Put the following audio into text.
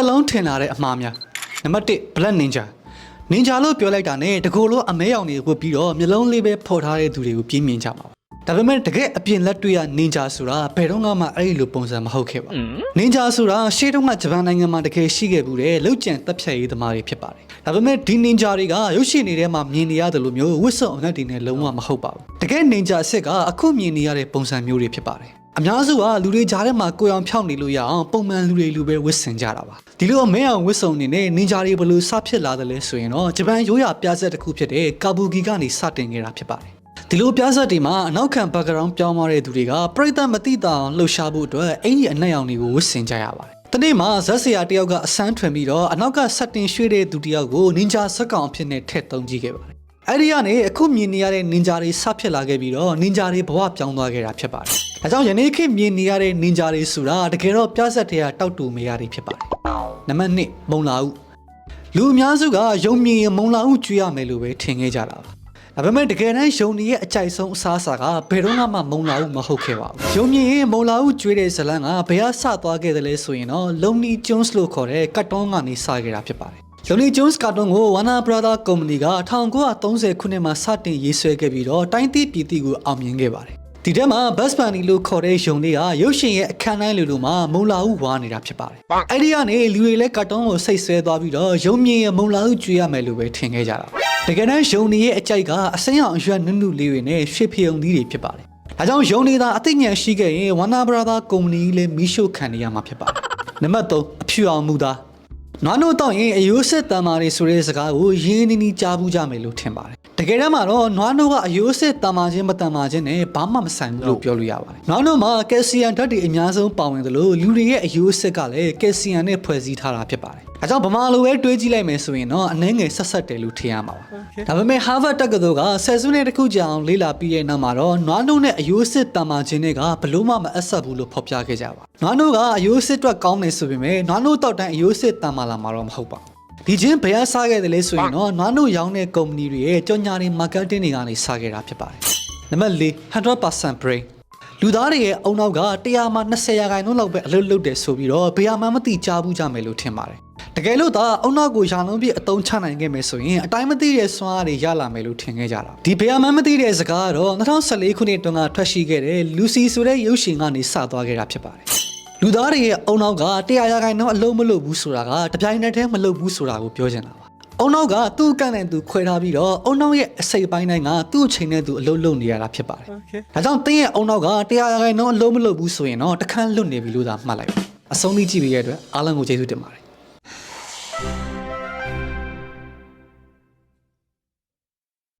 လုံးထင်လာတဲ့အမှားများနံပါတ်1 Black Ninja နင်ဂျာလို့ပြောလိုက်တာနဲ့တကူလို့အမဲရောင်တွေဝတ်ပြီးတော့မျိုးလုံးလေးပဲဖော်ထားတဲ့သူတွေကိုပြင်းမြင်ကြမှာဒါပေမဲ့တကယ်အပြင်လက်တွေ့ကနင်ဂျာဆိုတာဘယ်တော့မှအဲ့ဒီလိုပုံစံမဟုတ်ခဲ့ပါဘူးနင်ဂျာဆိုတာရှေ့တုန်းကဂျပန်နိုင်ငံမှာတကယ်ရှိခဲ့ဘူးတဲ့လောက်ကျန်တပ်ဖြတ်ရေးသမားတွေဖြစ်ပါတယ်ဒါပေမဲ့ဒီနင်ဂျာတွေကရုပ်ရှင်တွေထဲမှာမြင်နေရတယ်လို့မျိုးဝတ်စုံအနက်တွေနဲ့လုံးဝမဟုတ်ပါဘူးတကယ်နင်ဂျာအစ်စ်ကအခုမြင်နေရတဲ့ပုံစံမျိုးတွေဖြစ်ပါတယ်အများစုကလူတွေကြားထဲမှာကိုယ်အောင်ဖြောင်းနေလို့ရအောင်ပုံမှန်လူတွေလူပဲဝတ်ဆင်ကြတာပါဒီလိုအမဲအောင်ဝတ်စုံနေနဲ့နင်ဂျာတွေဘယ်လိုစဖြစ်လာတယ်လဲဆိုရင်တော့ဂျပန်ရိုးရာပြဆက်တစ်ခုဖြစ်တဲ့ကာဘူဂီကနေစတင်ခဲ့တာဖြစ်ပါတယ်ဒီလိုပြဆက်တွေမှာအနောက်ခံ background ပြောင်းသွားတဲ့သူတွေကပြိတ္တမတိတောင်လှုပ်ရှားဖို့အတွက်အင်ကြီးအနက်ရောင်တွေကိုဝတ်ဆင်ကြရပါတယ်တနေ့မှာဇက်ဆရာတယောက်ကအဆန်းထွင်ပြီးတော့အနောက်ကဆက်တင်ရွှေ့တဲ့သူတယောက်ကိုနင်ဂျာဇက်ကောင်အဖြစ်နဲ့ထည့်သုံးကြည့်ခဲ့ပါတယ်အဲ့ဒီကနေအခုမြင်နေရတဲ့နင်ဂျာတွေစဖြစ်လာခဲ့ပြီးတော့နင်ဂျာတွေဘဝပြောင်းသွားခဲ့တာဖြစ်ပါတယ်။ဒါကြောင့်ယနေ့ခေတ်မြင်နေရတဲ့နင်ဂျာတွေဆိုတာတကယ်တော့ပြဆက်တွေကတောက်တူမရတွေဖြစ်ပါတယ်။နံပါတ်2မုံလာဥလူအများစုကယုံမြင်ရင်မုံလာဥကျွေးရမယ်လို့ပဲထင်ခဲ့ကြတာပါ။ဒါပေမဲ့တကယ်တမ်းယုံနေရဲ့အကြိုက်ဆုံးအစားအစာကဘယ်တော့မှမုံလာဥမဟုတ်ခဲ့ပါဘူး။ယုံမြင်ရင်မုံလာဥကျွေးတဲ့ဇလန်းကဘယ်ကစသွားခဲ့တယ်လဲဆိုရင်တော့ Lonely Jones လို့ခေါ်တဲ့ကတ်တွန်းကနေစခဲ့တာဖြစ်ပါတယ်။ Lonely Jones ကာတွန်းကို Warner Brother Company က1930ခုနှစ်မှာစတင်ရေးဆွဲခဲ့ပြီးတော့တိုင်းပြည်ပြည်ကိုအောင်မြင်ခဲ့ပါတယ်။ဒီထဲမှာ Bugs Bunny လို့ခေါ်တဲ့ယုံလေးကရုပ်ရှင်ရဲ့အခန်းတိုင်းလိုမှာမုံလာဥဝါနေတာဖြစ်ပါတယ်။အဲ့ဒီကနေလူတွေလည်းကာတွန်းကိုစိတ်ဆွဲသွားပြီးတော့ယုံမြင်ရဲ့မုံလာဥကျွေးရမယ်လို့ပဲထင်ခဲ့ကြတာ။တကယ်တမ်းယုံနေရဲ့အကြိုက်ကအစိမ်းအောင်အရွက်နုနုလေးတွေနဲ့ရွှေဖယုံသီးတွေဖြစ်ပါတယ်။ဒါကြောင့်ယုံနေတာအသိဉာဏ်ရှိခဲ့ရင် Warner Brother Company လည်းမီးရှို့ခံနေရမှာဖြစ်ပါတယ်။နံပါတ်3အဖြူအောင်မူသားနွားနို့တော့ရင်အယိုးစစ်တန်မာတွေဆိုတဲ့စကားကိုရင်းနှီးနှီးကြားဘူးကြမယ်လို့ထင်ပါတယ်တကယ်တမ်းမှာတော့နွားနို့ကအယိုးစစ်တန်မာခြင်းမတန်မာခြင်းနဲ့ဘာမှမဆိုင်ဘူးလို့ပြောလို့ရပါတယ်နွားနို့မှာကယ်လ်ဆီယမ်ဓာတ်တွေအများဆုံးပါဝင်သလိုလူတွေရဲ့အယိုးစစ်ကလည်းကယ်လ်ဆီယမ်နဲ့ဖွဲ့စည်းထားတာဖြစ်ပါတယ်အဲကြောင့်ဗမာလိုပဲတွေးကြည့်လိုက်မယ်ဆိုရင်တော့အနှဲငယ်ဆက်ဆက်တယ်လို့ထင်ရမှာပါဒါပေမဲ့ Harvard တက္ကသိုလ်ကဆယ်စုနှစ်တစ်ခုကြာအောင်လေ့လာပြီးတဲ့နောက်မှာတော့နွားနို့နဲ့အယိုးစစ်တန်မာခြင်းတွေကဘလို့မှမအပ်ဆက်ဘူးလို့ဖော်ပြခဲ့ကြပါနွားနို့ကအယိုးစစ်အတွက်ကောင်းတယ်ဆိုပေမဲ့နွားနို့တောက်တိုင်းအယိုးစစ်တန်မာလာမှာတော့မဟုတ်ပါဘူးဒီချင်းဘယ်အစားခဲ့တယ်လဲဆိုရင်တော့နွားနို့ရောင်းတဲ့ကုမ္ပဏီတွေရဲ့ကြော်ညာတွေ marketing တွေကနေစားခဲ့တာဖြစ်ပါတယ်နံပါတ်4 100% brain လူသားတွေရဲ့အုံနောက်က100မှာ20%လောက်ပဲအလုပ်လုပ်တယ်ဆိုပြီးတော့ဘယ်မှမသိကြားဘူးကြမယ်လို့ထင်ပါတယ်တကယ်လို့သာအုံနောက်ကိုရာလုံးပြည့်အသုံးချနိုင်ခဲ့မယ်ဆိုရင်အတိုင်းမသိတဲ့စွမ်းအားတွေရလာမယ်လို့ထင်ခဲ့ကြတာဒီဘယ်မှမသိတဲ့စကားကတော့2014ခုနှစ်တုန်းကထွက်ရှိခဲ့တဲ့ Lucy ဆိုတဲ့ရုပ်ရှင်ကနေစသွားခဲ့တာဖြစ်ပါတယ်လူသားတွေရဲ့အုံနောက်က100%အလုံးမလုပ်ဘူးဆိုတာကတပြိုင်နက်တည်းမလုပ်ဘူးဆိုတာကိုပြောချင်တာပါအုံနောက်ကသူ့ကန့်တဲ့သူခွဲထားပြီးတော့အုံနောက်ရဲ့အစိပ်ပိုင်းတိုင်းကသူ့အချိန်နဲ့သူအလုပ်လုပ်နေရတာဖြစ်ပါတယ်ဒါကြောင့်တင်းရဲ့အုံနောက်က100%အလုံးမလုပ်ဘူးဆိုရင်တော့တခန်းလွတ်နေပြီလို့သာမှတ်လိုက်ပါအဆုံးထိကြည့်ပြီးရတဲ့အတွက်အားလုံးကိုကျေးဇူးတင်ပါတယ်